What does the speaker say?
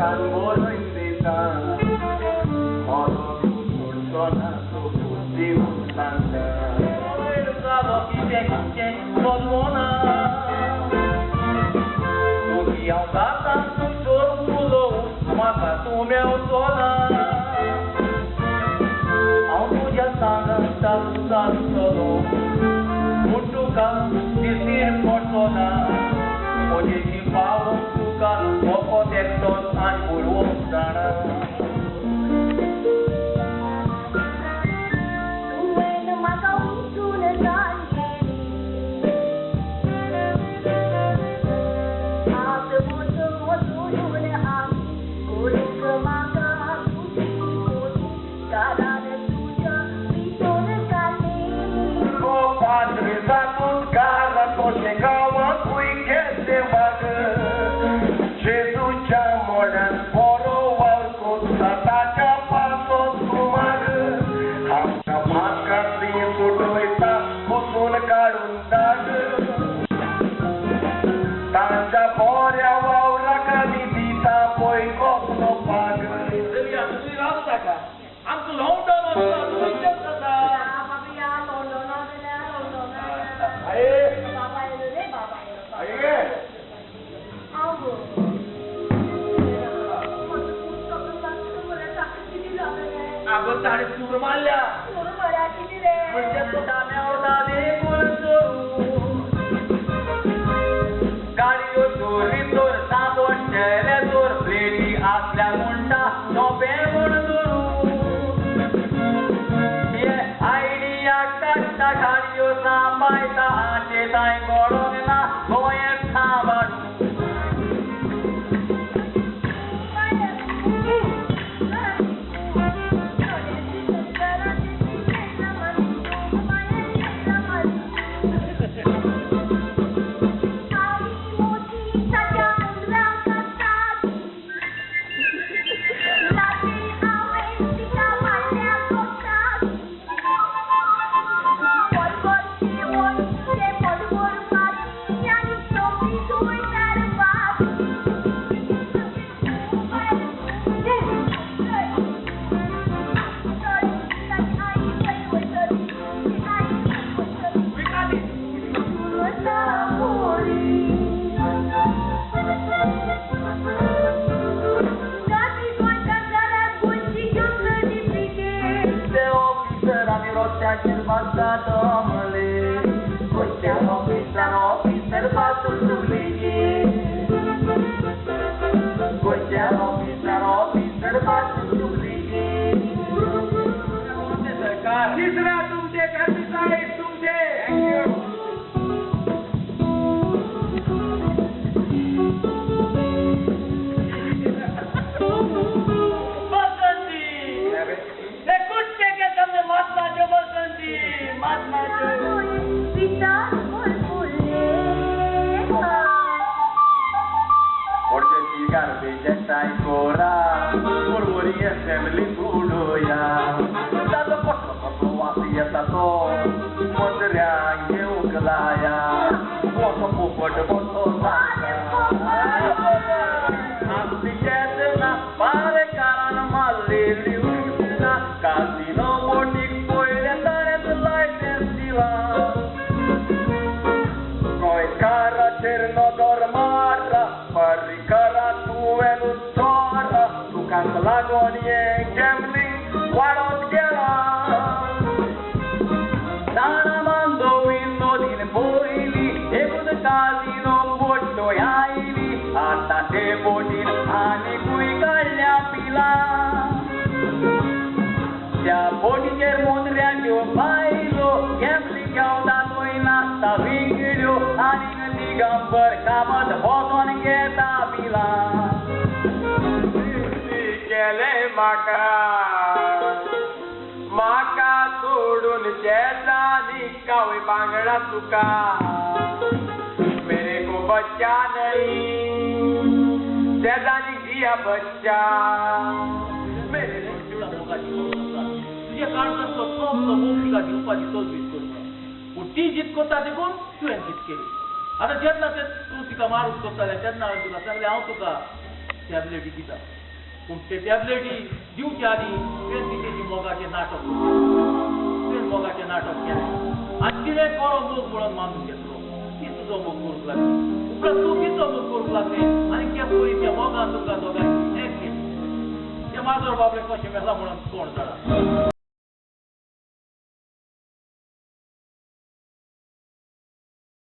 Makan boleh desa, kalau bersona tubuh di tanda. Kalau kita bersona, tu yang datang tutur pulau, maka tu meusona. Aku jangan tak solo, mutukan disir persona, posisi pawon suka, pokok tekton an burung sana. Aku tadi suruh malah. Suruh malah sini deh. Macam tu kami orang di Kulsu. Kali itu ritur sabun celetur beli asla munda nobel mundur. Ye idea kata kali itu sampai tak cetai gorong na goyang sabar. Maka turun jैसा निकावे बांगड़ा सुका मेरे को बच्चा नहीं जैसा दिया बच्चा मेरे तुला मोगा तुझ्या काळजात तो मोठीला उपाधी तोलबीत करू ती जित कोता देखून तुवें जित केली आता जेन्ना ते तूं तिका मारूक सोदताले तेन्ना हांवें तुका सांगलें हांव तुका टॅबलेटी दिता पूण ते टॅबलेटी दिवचे आदी तुवें तिचेची मोगाचें नाटक तुवें मोगाचें नाटक केलें आनी तिणें कोणो मोग म्हणून मानून घेतलो ती तुजो मोग करूंक लागली उपरांत तूं तिचो मोग करूंक लागलें आनी त्या पोरीच्या मोगान तुका दोगांयची एक केली ते माजर बाबडे कशें मेला म्हणून कोण जाणा